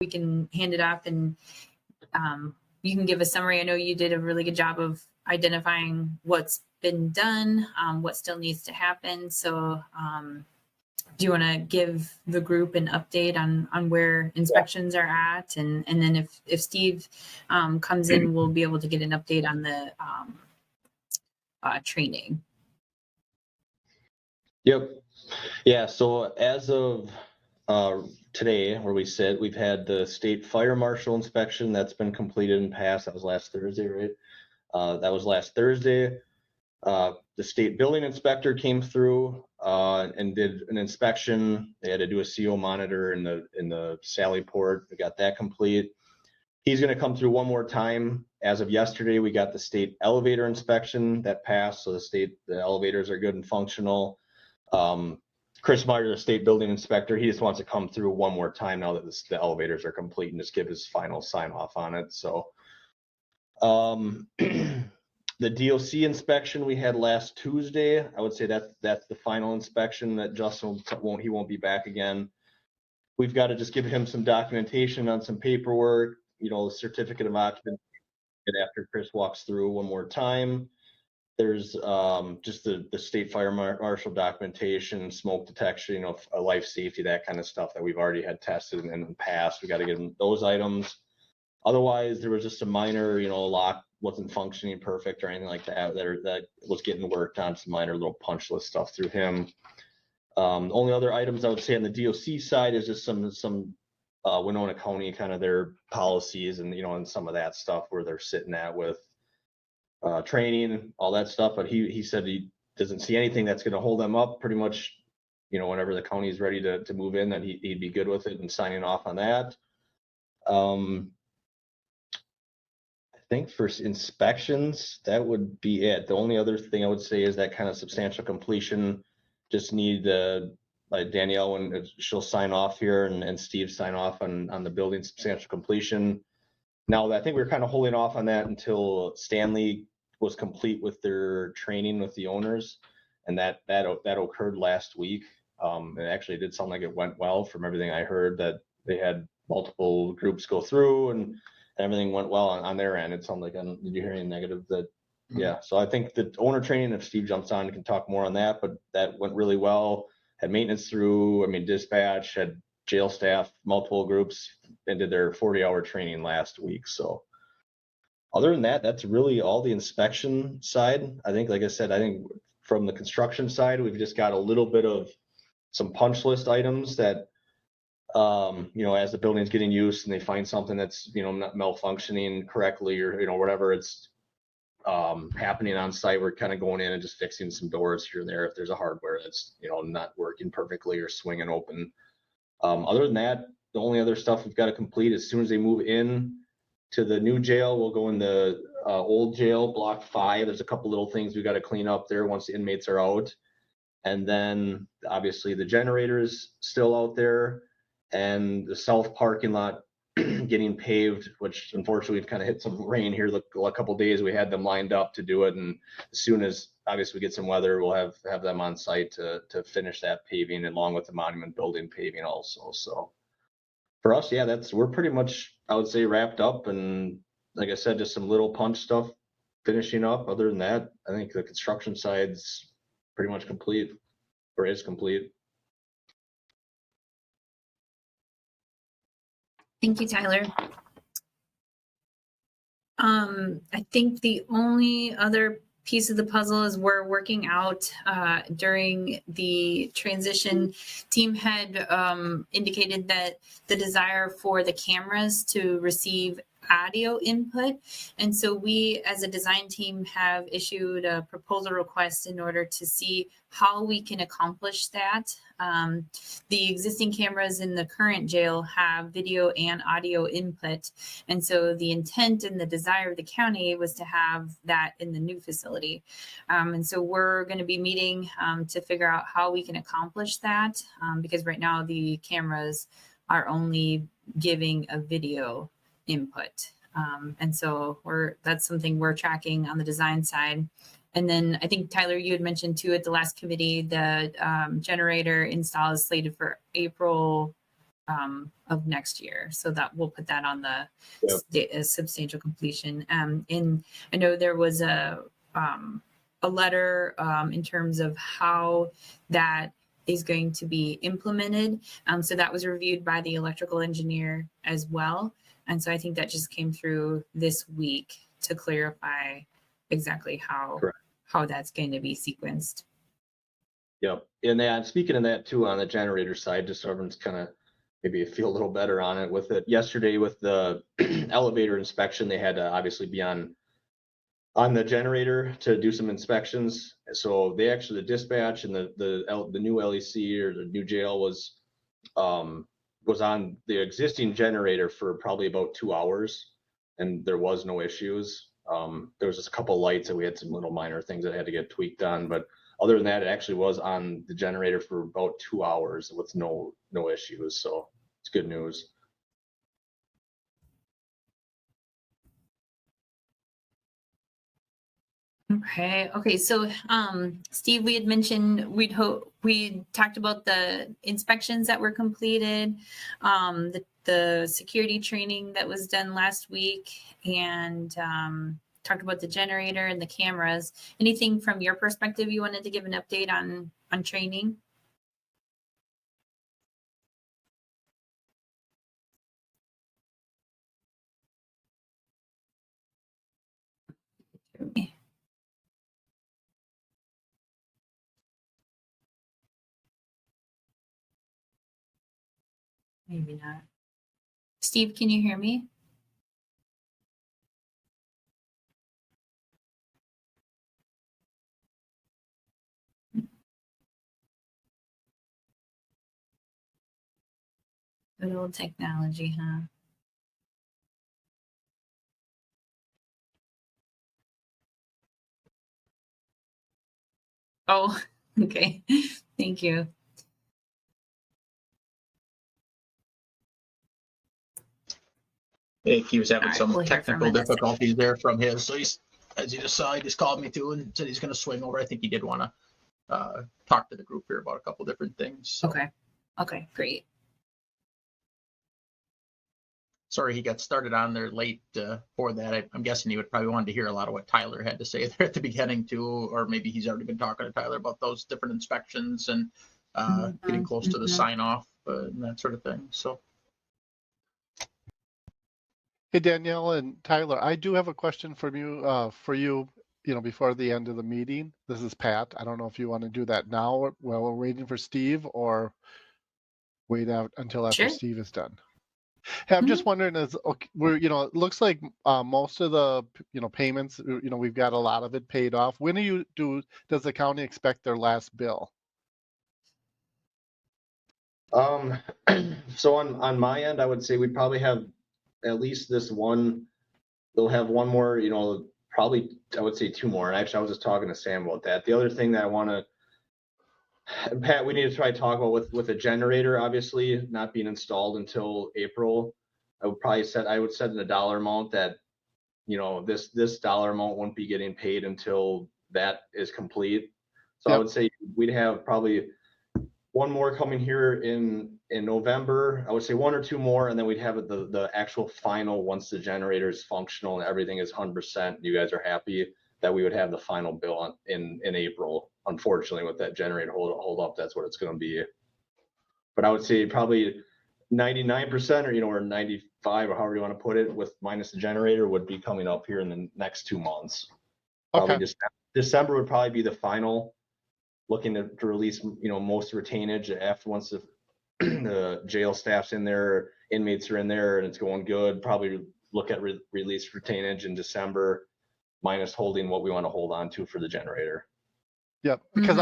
we can hand it off and you can give a summary. I know you did a really good job of identifying what's been done, what still needs to happen. So do you want to give the group an update on where inspections are at? And then if Steve comes in, we'll be able to get an update on the training. Yep. Yeah. So as of today, where we sit, we've had the state fire marshal inspection that's been completed and passed. That was last Thursday, right? That was last Thursday. The state building inspector came through and did an inspection. They had to do a CO monitor in the Sally Port. We got that complete. He's going to come through one more time. As of yesterday, we got the state elevator inspection that passed. So the elevators are good and functional. Chris Meyer, the state building inspector, he just wants to come through one more time now that the elevators are complete and just give his final sign off on it. So the DOC inspection we had last Tuesday, I would say that's the final inspection that Justin won't be back again. We've got to just give him some documentation on some paperwork, the certificate of occupancy after Chris walks through one more time. There's just the state fire marshal documentation, smoke detection, life safety, that kind of stuff that we've already had tested in the past. We got to get him those items. Otherwise, there was just a minor, lock wasn't functioning perfect or anything like that. That was getting worked on, some minor little punch list stuff through him. Only other items I would say on the DOC side is just some Winona County kind of their policies and and some of that stuff where they're sitting at with training, all that stuff. But he said he doesn't see anything that's going to hold them up. Pretty much, whenever the county is ready to move in, that he'd be good with it and signing off on that. I think for inspections, that would be it. The only other thing I would say is that kind of substantial completion. Just need like Danielle, when she'll sign off here and Steve sign off on the building substantial completion. Now, I think we're kind of holding off on that until Stanley was complete with their training with the owners, and that occurred last week. It actually did sound like it went well from everything I heard, that they had multiple groups go through and everything went well on their end. It sounded like, did you hear any negative? Yeah. So I think the owner training, if Steve jumps on, can talk more on that, but that went really well. Had maintenance through, dispatch, had jail staff, multiple groups, and did their 40-hour training last week. So other than that, that's really all the inspection side. I think, like I said, from the construction side, we've just got a little bit of some punch list items that, as the building's getting used and they find something that's, not malfunctioning correctly or, whatever it's happening on site, we're kind of going in and just fixing some doors here and there if there's a hardware that's, not working perfectly or swinging open. Other than that, the only other stuff we've got to complete as soon as they move in to the new jail, we'll go in the old jail, block 5. There's a couple little things we got to clean up there once the inmates are out. And then obviously the generator is still out there, and the south parking lot getting paved, which unfortunately we've kind of hit some rain here a couple of days. We had them lined up to do it, and as soon as obviously we get some weather, we'll have them on site to finish that paving along with the monument building paving also. So for us, yeah, we're pretty much, I would say, wrapped up, and like I said, just some little punch stuff finishing up. Other than that, I think the construction side's pretty much complete, or is complete. Thank you, Tyler. I think the only other piece of the puzzle is we're working out during the transition. Team had indicated that the desire for the cameras to receive audio input. And so we, as a design team, have issued a proposal request in order to see how we can accomplish that. The existing cameras in the current jail have video and audio input. And so the intent and the desire of the county was to have that in the new facility. And so we're going to be meeting to figure out how we can accomplish that, because right now the cameras are only giving a video input. And so that's something we're tracking on the design side. And then I think, Tyler, you had mentioned too at the last committee, the generator install is slated for April of next year. So that we'll put that on the Yep. substantial completion. And I know there was a letter in terms of how that is going to be implemented. So that was reviewed by the electrical engineer as well. And so I think that just came through this week to clarify exactly Correct. how that's going to be sequenced. Yep. And then speaking of that too, on the generator side, just so everyone's kind of maybe feel a little better on it with it. Yesterday with the elevator inspection, they had to obviously be on the generator to do some inspections. So they actually, the dispatch and the new LEC or the new jail was on the existing generator for probably about 2 hours, and there was no issues. There was just a couple lights that we had some little minor things that had to get tweaked on, but other than that, it actually was on the generator for about 2 hours with no issues. So it's good news. Okay. So, Steve, we had mentioned we talked about the inspections that were completed, the security training that was done last week, and talked about the generator and the cameras. Anything from your perspective you wanted to give an update on training? Maybe not. Steve, can you hear me? Good old technology, huh? Oh, okay. Thank you. He was having All right, some we'll hear from technical him in a second. difficulties there from his. So he's, as he just saw, he just called me too and said he's going to swing over. I think he did want to talk to the group here about a couple different things. So. Okay, great. Sorry he got started on there late for that. I'm guessing he would probably wanted to hear a lot of what Tyler had to say there at the beginning too, or maybe he's already been talking to Tyler about those different inspections and getting close to the sign off and that sort of thing. So. Hey, Danielle and Tyler, I do have a question for you, before the end of the meeting. This is Pat. I don't know if you want to do that now while we're waiting for Steve or wait out until after Sure. Steve is done. Hey, I'm just wondering, it looks like most of the, payments, we've got a lot of it paid off. When does the county expect their last bill? So on my end, I would say we probably have at least this one. They'll have one more, probably I would say 2 more. And actually, I was just talking to Sam about that. The other thing that I want to, Pat, we need to try to talk about with a generator, obviously not being installed until April. I would set in a dollar amount that, this dollar amount won't be getting paid until that is complete. So I would say we'd have probably one more coming here in November. I would say 1 or 2 more, and then we'd have the actual final once the generator is functional and everything is 100%. You guys are happy that we would have the final bill in April. Unfortunately, with that generator hold up, that's what it's going to be. But I would say probably 99% or 95 or however you want to put it, with minus the generator, would be coming up here in the next 2 months. Probably Okay. December would probably be the final. Looking to release, most retainage after once the jail staff's in there, inmates are in there, and it's going good. Probably look at release retainage in December, minus holding what we want to hold on to for the generator. Yep, because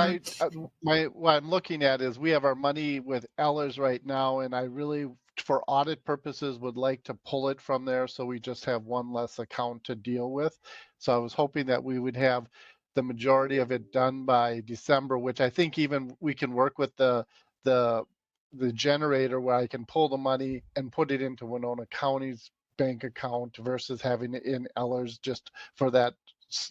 what I'm looking at is we have our money with Ellers right now, and I really, for audit purposes, would like to pull it from there so we just have one less account to deal with. So I was hoping that we would have the majority of it done by December, which I think even we can work with the generator where I can pull the money and put it into Winona County's bank account versus having it in Ellers just for that,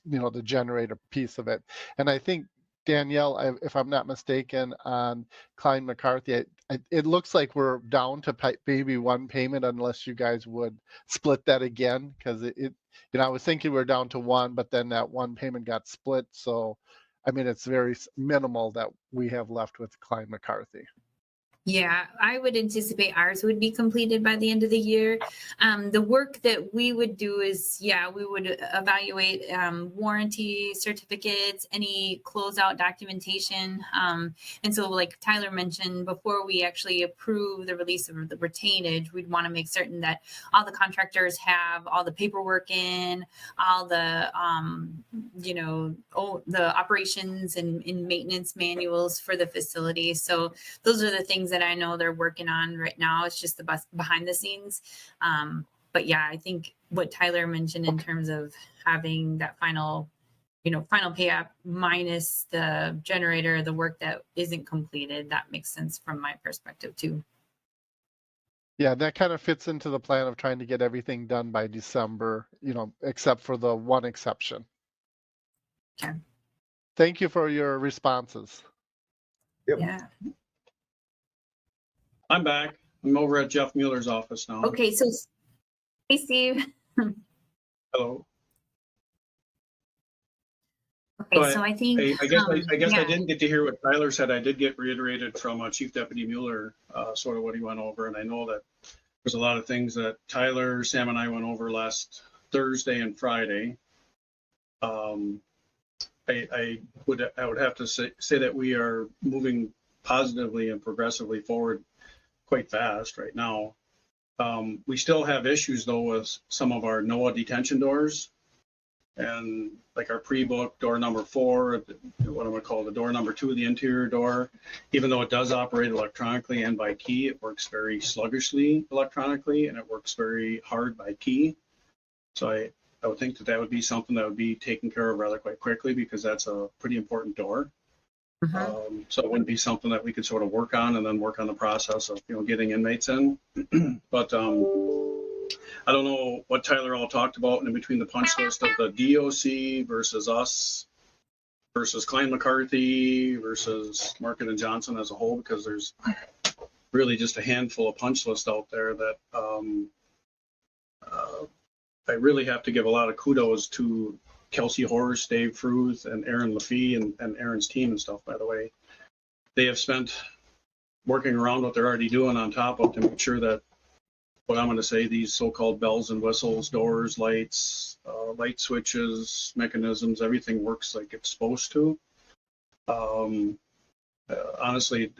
the generator piece of it. And I think, Danielle, if I'm not mistaken, on Klein McCarthy, it looks like we're down to maybe one payment unless you guys would split that again, because I was thinking we're down to one, but then that one payment got split. So, I mean, it's very minimal that we have left with Klein McCarthy. Yeah, I would anticipate ours would be completed by the end of the year. The work that we would do is, we would evaluate warranty certificates, any closeout documentation. And so like Tyler mentioned, before we actually approve the release of the retainage, we'd want to make certain that all the contractors have all the paperwork in, all the, the operations and maintenance manuals for the facility. So those are the things that I know they're working on right now. It's just the behind the scenes. But yeah, I think what Tyler mentioned in terms of having that final pay up minus the generator, the work that isn't completed, that makes sense from my perspective too. Yeah, that kind of fits into the plan of trying to get everything done by December, except for the one exception. Okay. Thank you for your responses. Yep. Yeah. I'm back. I'm over at Jeff Mueller's office now. Okay. So, hey, Steve. Hello. Okay. So I think I guess I yeah. didn't get to hear what Tyler said. I did get reiterated from Chief Deputy Mueller, sort of what he went over. And I know that there's a lot of things that Tyler, Sam, and I went over last Thursday and Friday. I would have to say that we are moving positively and progressively forward quite fast right now. We still have issues though with some of our NOAA detention doors, and like our pre-book door number 4, what I'm gonna call the door number 2, the interior door. Even though it does operate electronically and by key, it works very sluggishly electronically, and it works very hard by key. So I would think that would be something that would be taken care of rather quite quickly, because that's a pretty important door. Mhm. So it wouldn't be something that we could sort of work on and then work on the process of getting inmates in. But I don't know what Tyler all talked about in between the punch list of the DOC versus us versus Klein McCarthy versus Market and Johnson as a whole, because there's really just a handful of punch lists out there that I really have to give a lot of kudos to Kelsey Horst, Dave Fruth, and Aaron Lafee and Aaron's team and stuff, by the way. They have spent working around what they're already doing on top of to make sure that what I'm going to say, these so-called bells and whistles, doors, lights, light switches, mechanisms, everything works like it's supposed to. Honestly,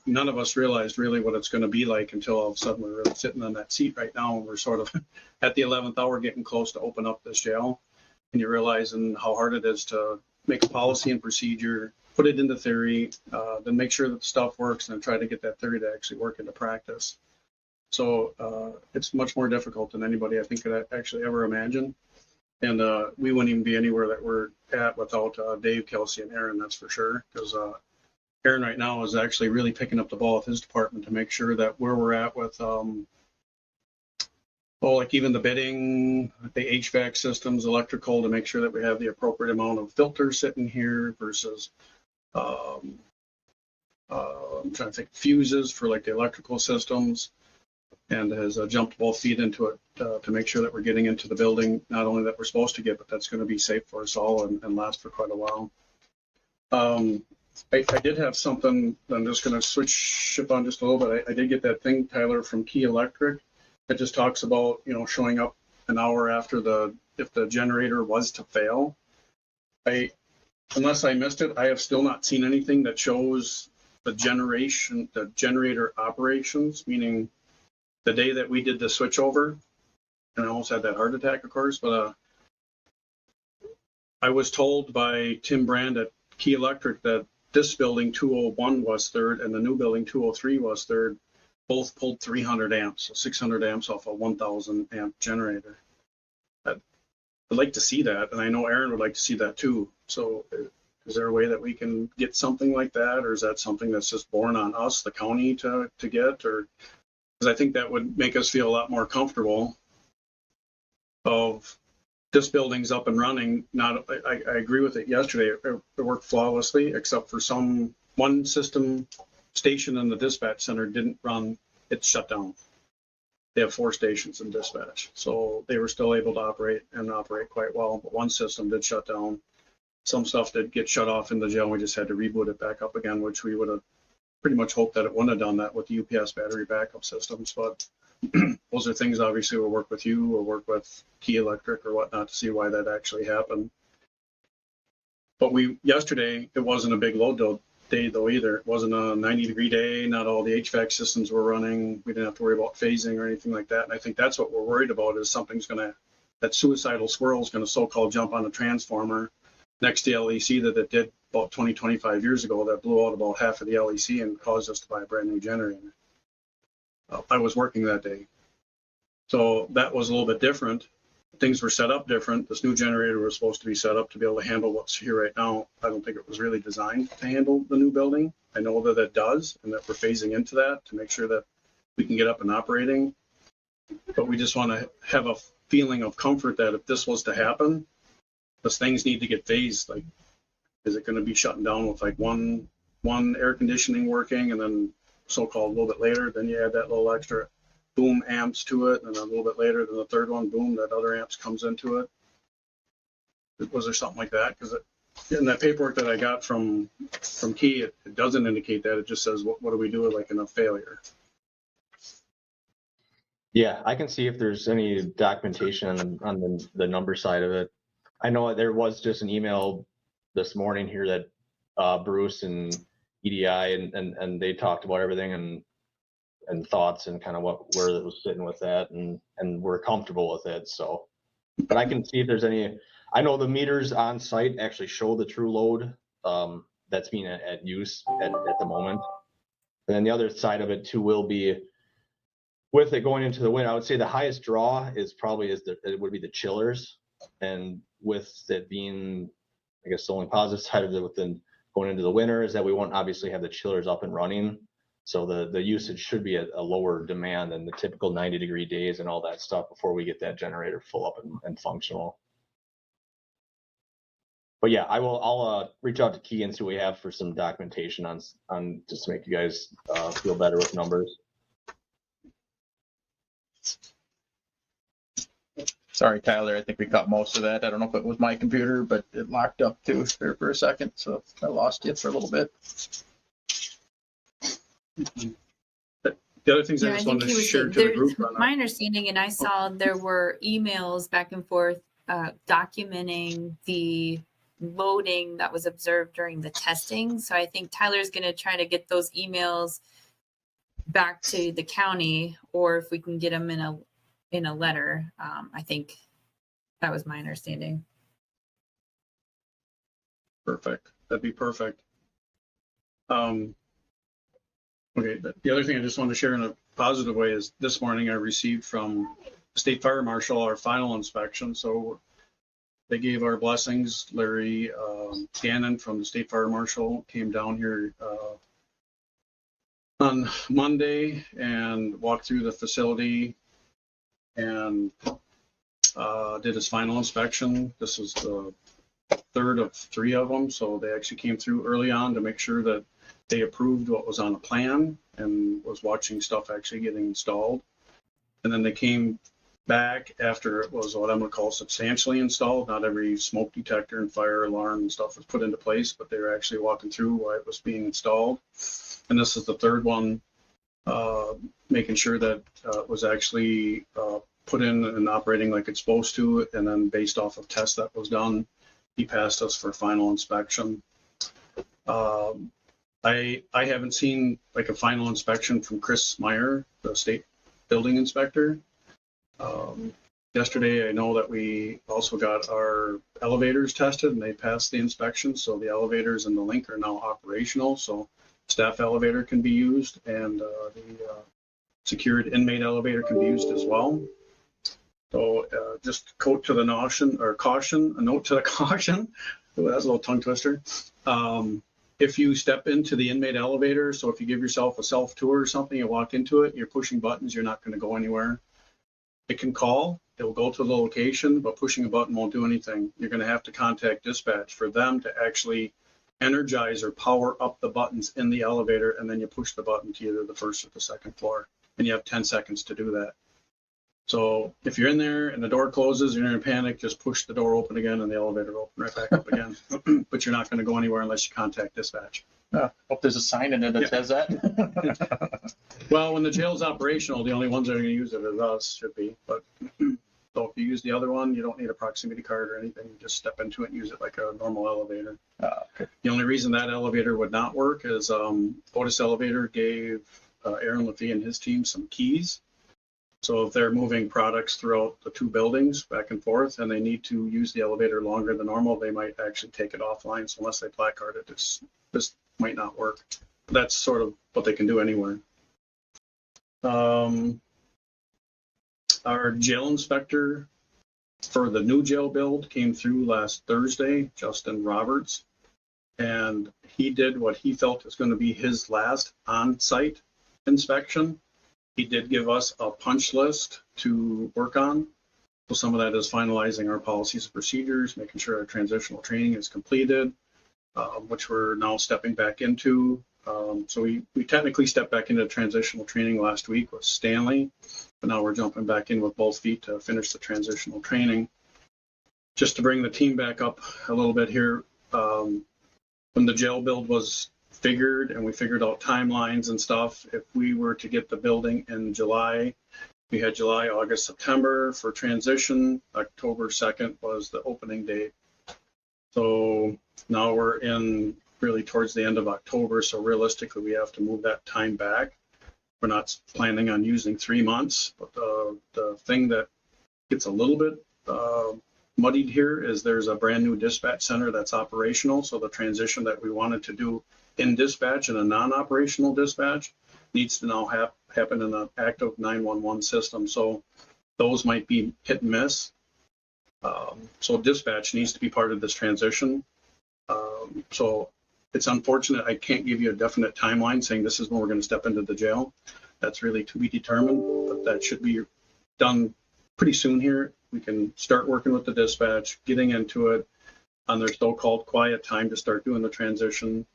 none of us realized really what it's going to be like until all of a sudden we're really sitting on that seat right now, and we're sort of at the 11th hour getting close to open up this jail. And you're realizing how hard it is to make a policy and procedure, put it into theory, then make sure that the stuff works, and then try to get that theory to actually work into practice. So it's much more difficult than anybody I think could actually ever imagine. And we wouldn't even be anywhere that we're at without Dave, Kelsey, and Aaron, that's for sure. Because Aaron right now is actually really picking up the ball with his department to make sure that where we're at with like even the bidding, the HVAC systems, electrical, to make sure that we have the appropriate amount of filters sitting here versus, I'm trying to think, fuses for like the electrical systems, and has jumped both feet into it to make sure that we're getting into the building, not only that we're supposed to get, but that's going to be safe for us all and last for quite a while. I did have something, I'm just going to ship on just a little bit. I did get that thing, Tyler, from Key Electric. It just talks about, showing up an hour after if the generator was to fail. Unless I missed it, I have still not seen anything that shows the generator operations, meaning the day that we did the switchover, and I almost had that heart attack, of course, but I was told by Tim Brand at Key Electric that this building 201 was third and the new building 203 was third. Both pulled 300 amps, so 600 amps off a 1,000 amp generator. I'd like to see that, and I know Aaron would like to see that too. So is there a way that we can get something like that, or is that something that's just borne on us, the county, to get? Or because I think that would make us feel a lot more comfortable of this building's up and running. I agree with it yesterday. It worked flawlessly, except for one system station in the dispatch center didn't run. It shut down. They have 4 stations in dispatch, so they were still able to operate quite well. But one system did shut down. Some stuff did get shut off in the jail. We just had to reboot it back up again, which we would have pretty much hoped that it wouldn't have done that with the UPS battery backup systems. But those are things obviously we'll work with you or work with Key Electric or whatnot to see why that actually happened. But yesterday, it wasn't a big load day though either. It wasn't a 90-degree day. Not all the HVAC systems were running. We didn't have to worry about phasing or anything like that. And I think that's what we're worried about is that suicidal squirrel is going to so-called jump on a transformer next to LEC that it did about 20, 25 years ago that blew out about half of the LEC and caused us to buy a brand new generator. I was working that day. So that was a little bit different. Things were set up different. This new generator was supposed to be set up to be able to handle what's here right now. I don't think it was really designed to handle the new building. I know that it does, and that we're phasing into that to make sure that we can get up and operating. But we just want to have a feeling of comfort that if this was to happen, those things need to get phased. Like, is it going to be shutting down with like one air conditioning working, and then so-called a little bit later, then you add that little extra boom amps to it, and then a little bit later, then the third one, boom, that other amps comes into it. Was there something like that? Because in that paperwork that I got from Key, it doesn't indicate that. It just says, what do we do like in a failure? Yeah, I can see if there's any documentation on the number side of it. I know there was just an email this morning here that Bruce and EDI and they talked about everything and thoughts and kind of where it was sitting with that and we're comfortable with it. So, but I can see if there's any. I know the meters on site actually show the true load that's being at use at the moment. And then the other side of it too will be with it going into the winter. I would say the highest draw is probably it would be the chillers, and with it being, I guess the only positive side of it within going into the winter is that we won't obviously have the chillers up and running. So the usage should be a lower demand than the typical 90-degree days and all that stuff before we get that generator full up and functional. But yeah, I'll reach out to Key and see what we have for some documentation on just to make you guys feel better with numbers. Sorry, Tyler, I think we got most of that. I don't know if it was my computer, but it locked up too there for a second, so I lost you for a little bit. The other things I Yeah, I just think wanted he to was share to the group on my understanding, and I saw there were emails back and forth documenting the loading that was observed during the testing. So I think Tyler's going to try to get those emails back to the county, or if we can get them in a letter. I think that was my understanding. Perfect. That'd be perfect. Okay, the other thing I just wanted to share in a positive way is this morning I received from the State Fire Marshal our final inspection. So they gave our blessings. Larry Gannon from the State Fire Marshal came down here on Monday and walked through the facility and did his final inspection. This was the third of 3 of them. So they actually came through early on to make sure that they approved what was on the plan and was watching stuff actually getting installed. And then they came back after it was what I'm going to call substantially installed. Not every smoke detector and fire alarm and stuff was put into place, but they were actually walking through why it was being installed. And this is the third one, making sure that it was actually put in and operating like it's supposed to. And then based off of tests that was done, he passed us for final inspection. I haven't seen like a final inspection from Chris Meyer, the state building inspector. Yesterday, I know that we also got our elevators tested and they passed the inspection. So the elevators and the link are now operational. So staff elevator can be used and the secured inmate elevator can be used as well. So just a note to the caution. Ooh, that's a little tongue twister. If you step into the inmate elevator, so if you give yourself a self tour or something, you walk into it, you're pushing buttons, you're not going to go anywhere. it can call, it will go to the location, but pushing a button won't do anything. You're going to have to contact dispatch for them to actually energize or power up the buttons in the elevator, and then you push the button to either the first or the second floor, and you have 10 seconds to do that. So if you're in there and the door closes and you're in panic, just push the door open again and the elevator will open right back up again. But you're not going to go anywhere unless you contact dispatch. Hope there's a sign in it that says that. Well, when the jail's operational, the only ones that are going to use it is us, should be. But so if you use the other one, you don't need a proximity card or anything. You just step into it and use it like a normal elevator. Okay. The only reason that elevator would not work is Otis Elevator gave Aaron Levy and his team some keys. So if they're moving products throughout the two buildings back and forth and they need to use the elevator longer than normal, they might actually take it offline. So unless they placard it, this might not work. That's sort of what they can do anywhere. Our jail inspector for the new jail build came through last Thursday, Justin Roberts, and he did what he felt is going to be his last on-site inspection. He did give us a punch list to work on. So some of that is finalizing our policies and procedures, making sure our transitional training is completed, which we're now stepping back into. So we technically stepped back into transitional training last week with Stanley, but now we're jumping back in with both feet to finish the transitional training. Just to bring the team back up a little bit here, when the jail build was figured and we figured out timelines and stuff, if we were to get the building in July, we had July, August, September for transition. October 2nd was the opening date. So now we're in really towards the end of October. So realistically, we have to move that time back. We're not planning on using 3 months, but the thing that gets a little bit muddied here is there's a brand new dispatch center that's operational. So the transition that we wanted to do in dispatch and a non-operational dispatch needs to now happen in an active 911 system. So those might be hit and miss. So dispatch needs to be part of this transition. So it's unfortunate I can't give you a definite timeline saying this is when we're going to step into the jail. That's really to be determined, but that should be done pretty soon here. We can start working with the dispatch, getting into it on their so-called quiet time to start doing the transition.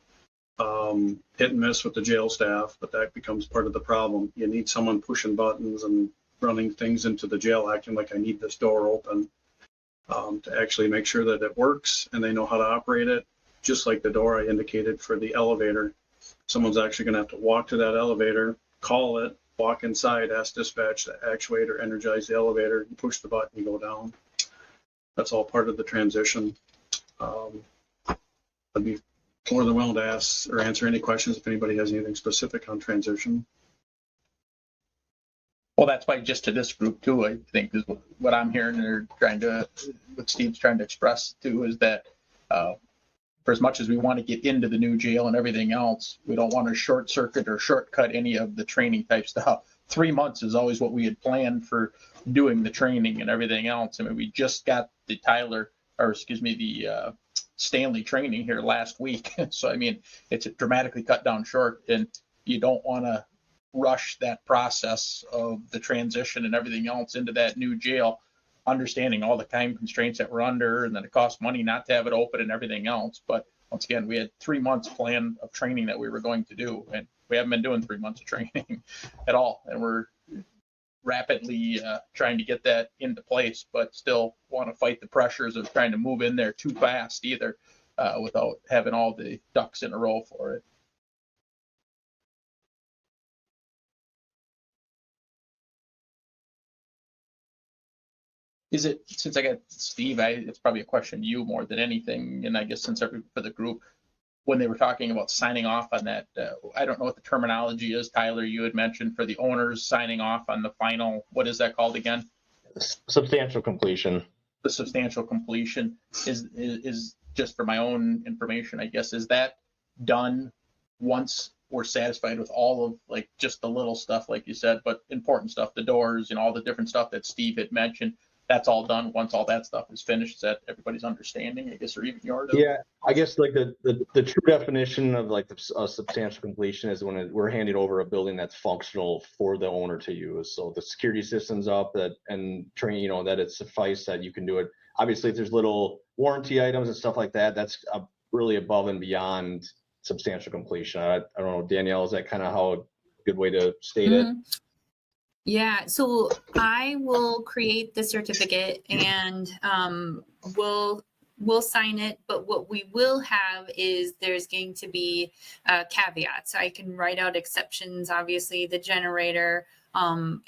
Hit and miss with the jail staff, but that becomes part of the problem. You need someone pushing buttons and running things into the jail, acting like I need this door open, to actually make sure that it works and they know how to operate it. Just like the door I indicated for the elevator, someone's actually going to have to walk to that elevator, call it, walk inside, ask dispatch to actuate or energize the elevator, and push the button, you go down. That's all part of the transition. I'd be more than willing to ask or answer any questions if anybody has anything specific on transition. Well, that's why just to this group too, I think is what I'm hearing they're trying to, what Steve's trying to express too, is that for as much as we want to get into the new jail and everything else, we don't want to short circuit or shortcut any of the training type stuff. 3 months is always what we had planned for doing the training and everything else. I mean, we just got the the Stanley training here last week. So, I mean, it's dramatically cut down short, and you don't want to rush that process of the transition and everything else into that new jail, understanding all the time constraints that we're under and that it costs money not to have it open and everything else. But once again, we had 3 months plan of training that we were going to do, and we haven't been doing 3 months of training at all. And we're rapidly trying to get that into place, but still want to fight the pressures of trying to move in there too fast either, without having all the ducks in a row for it. Is it, since I got Steve, it's probably a question to you more than anything, and I guess since for the group, when they were talking about signing off on that, I don't know what the terminology is, Tyler, you had mentioned for the owners signing off on the final, what is that called again? Substantial completion. The substantial completion is just for my own information, I guess, is that done once we're satisfied with all of like just the little stuff, like you said, but important stuff, the doors and all the different stuff that Steve had mentioned? that's all done, once all that stuff is finished, is that everybody's understanding, I guess, or even yours? Yeah, I guess like the true definition of like a substantial completion is when we're handing over a building that's functional for the owner to use. So the security system's up, that and train, you know, that it's suffice that you can do it. Obviously, if there's little warranty items and stuff like that, that's really above and beyond substantial completion. I don't know, Danielle, is that kind of how a good way to state it? Yeah, so I will create the certificate and we'll sign it. But what we will have is there's going to be caveats. I can write out exceptions, obviously, the generator,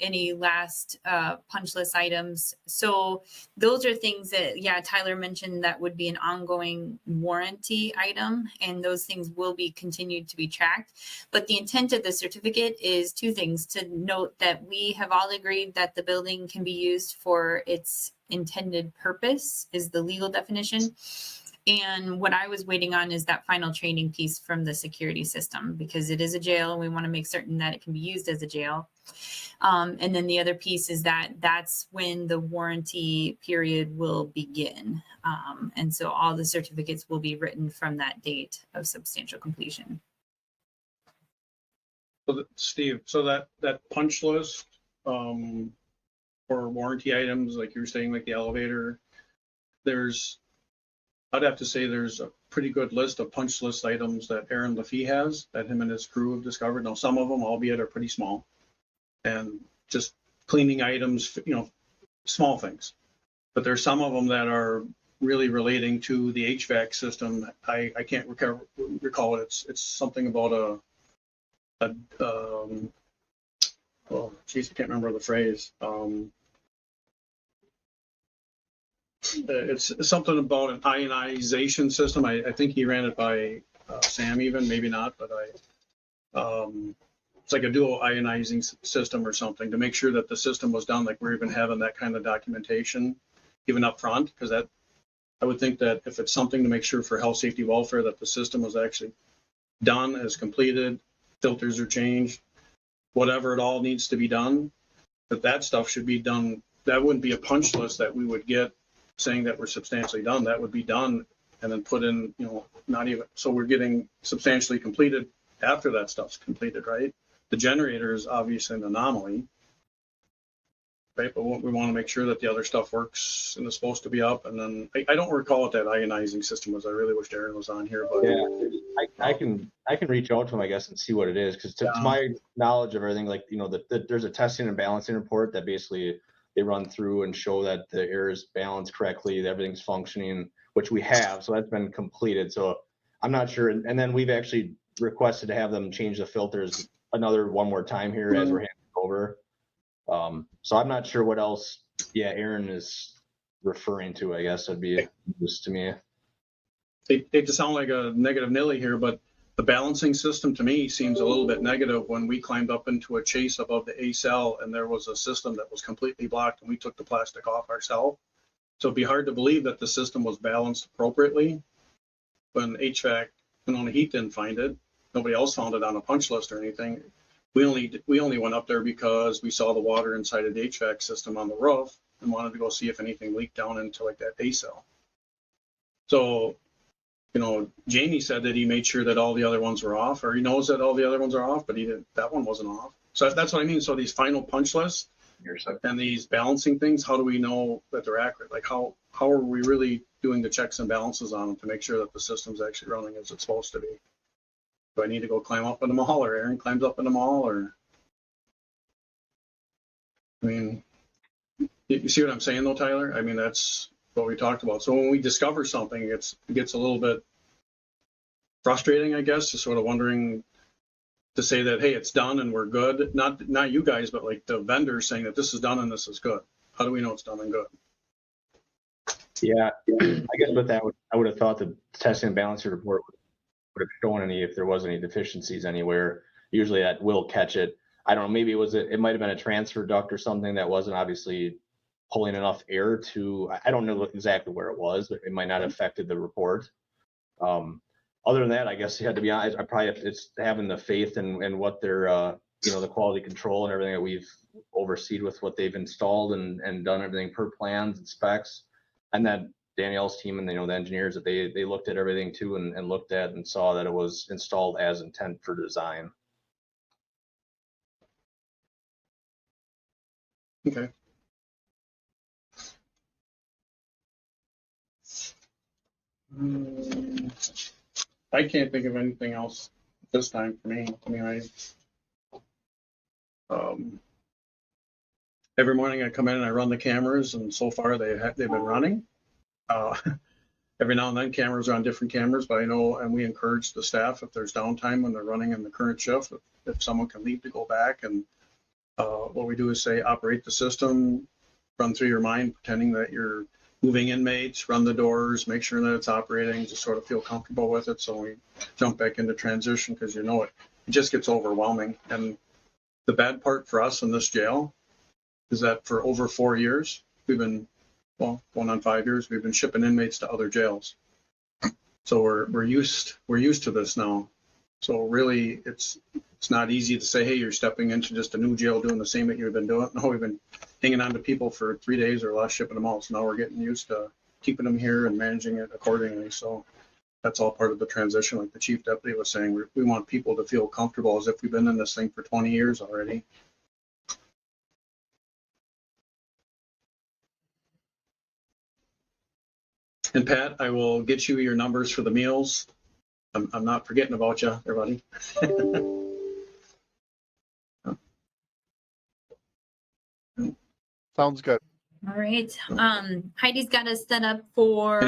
any last punch list items. So those are things that, yeah, Tyler mentioned that would be an ongoing warranty item, and those things will be continued to be tracked. But the intent of the certificate is two things: to note that we have all agreed that the building can be used for its intended purpose, is the legal definition. And what I was waiting on is that final training piece from the security system, because it is a jail and we want to make certain that it can be used as a jail. And then the other piece is that that's when the warranty period will begin. And so all the certificates will be written from that date of substantial completion. So Steve, so that punch list for warranty items, like you were saying, like the elevator, I'd have to say there's a pretty good list of punch list items that Aaron Lafee has, that him and his crew have discovered. Now, some of them, albeit, are pretty small, and just cleaning items, you know, small things. But there's some of them that are really relating to the HVAC system. I can't recall it. It's something about oh geez, I can't remember the phrase. It's something about an ionization system. I think he ran it by Sam, even maybe not, but it's like a dual ionizing system or something, to make sure that the system was done. Like, we're even having that kind of documentation given up front, because that, I would think that if it's something to make sure for health, safety, welfare, that the system was actually done, is completed, filters are changed, whatever it all needs to be done, that stuff should be done. That wouldn't be a punch list that we would get saying that we're substantially done. That would be done and then put in, you know, not even, so we're getting substantially completed after that stuff's completed, right? The generator is obviously an anomaly, right? But we want to make sure that the other stuff works and is supposed to be up. And then I don't recall what that ionizing system was. I really wish Aaron was on here, but Yeah, I can reach out to him, I guess, and see what it is, because to my knowledge of everything, like, you know, there's a testing and balancing report that basically they run through and show that the air is balanced correctly, that everything's functioning, which we have. So that's been completed. So I'm not sure. And then we've actually requested to have them change the filters one more time here as we're handing over. So I'm not sure what else, Aaron is referring to, I guess would be just to me. Hate to sound like a negative Nelly here, but the balancing system to me seems a little bit negative. When we climbed up into a chase above the A cell and there was a system that was completely blocked and we took the plastic off ourselves. So it'd be hard to believe that the system was balanced appropriately when HVAC and only heat didn't find it. Nobody else found it on a punch list or anything. We only went up there because we saw the water inside of the HVAC system on the roof and wanted to go see if anything leaked down into like that A cell. So, you know, Jamie said that he made sure that all the other ones were off, or he knows that all the other ones are off, but that one wasn't off. So that's what I mean. So these final punch lists and these balancing things, how do we know that they're accurate? Like, how are we really doing the checks and balances on them to make sure that the system's actually running as it's supposed to be? Do I need to go climb up in the mall, or Aaron climbs up in the mall, or? I mean, you see what I'm saying though, Tyler? I mean, that's what we talked about. So when we discover something, it gets a little bit frustrating, I guess, just sort of wondering to say that, hey, it's done and we're good. Not you guys, but like the vendors saying that this is done and this is good. How do we know it's done and good? Yeah, I guess with that, I would have thought the testing and balancing report would have shown if there was any deficiencies anywhere. Usually that will catch it. I don't know, maybe it might have been a transfer duct or something that wasn't obviously pulling enough air to, I don't know exactly where it was, but it might not have affected the report. Other than that, I guess you had to be honest, it's having the faith in what their the quality control and everything that we've overseen with what they've installed and done everything per plans and specs. And then Danielle's team and, the engineers that they looked at everything too and looked at and saw that it was installed as intent for design. Okay. I can't think of anything else this time for me. I mean, every morning I come in and I run the cameras, and so far they've been running. Every now and then cameras are on different cameras, but I know, and we encourage the staff, if there's downtime when they're running in the current shift, if someone can leave to go back, and what we do is say, operate the system, run through your mind, pretending that you're moving inmates, run the doors, make sure that it's operating, just sort of feel comfortable with it. So we jump back into transition, because it just gets overwhelming. And the bad part for us in this jail is that for over 4 years, going on 5 years, we've been shipping inmates to other jails. So we're used to this now. So really, it's not easy to say, hey, you're stepping into just a new jail doing the same that you've been doing. No, we've been hanging on to people for 3 days or less, shipping them out. So now we're getting used to keeping them here and managing it accordingly. So that's all part of the transition. Like the chief deputy was saying, we want people to feel comfortable as if we've been in this thing for 20 years already. And Pat, I will get you your numbers for the meals. I'm not forgetting about you, everybody. Sounds good. All right. Heidi's got us set up for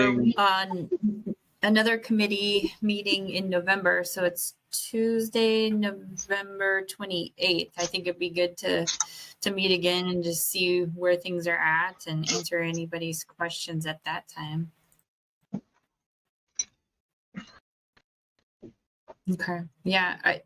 another committee meeting in November. So it's Tuesday, November 28th. I think it'd be good to meet again and just see where things are at and answer anybody's questions at that time. Okay. Yeah.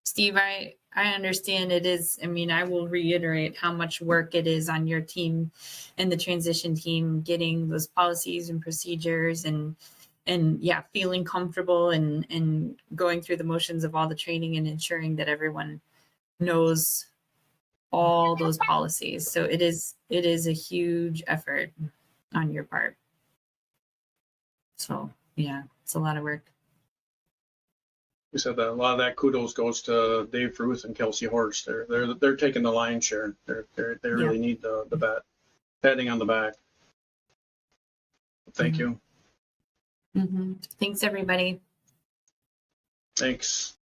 Steve, I understand it is. I mean, I will reiterate how much work it is on your team and the transition team getting those policies and procedures and yeah, feeling comfortable and going through the motions of all the training and ensuring that everyone knows all those policies. So it is a huge effort on your part. So yeah, it's a lot of work. We said that a lot of that kudos goes to Dave Ruth and Kelsey Horst. They're taking the lion's share. They really need the patting on the back. Thank you. Mm-hmm. Thanks, everybody. Thanks.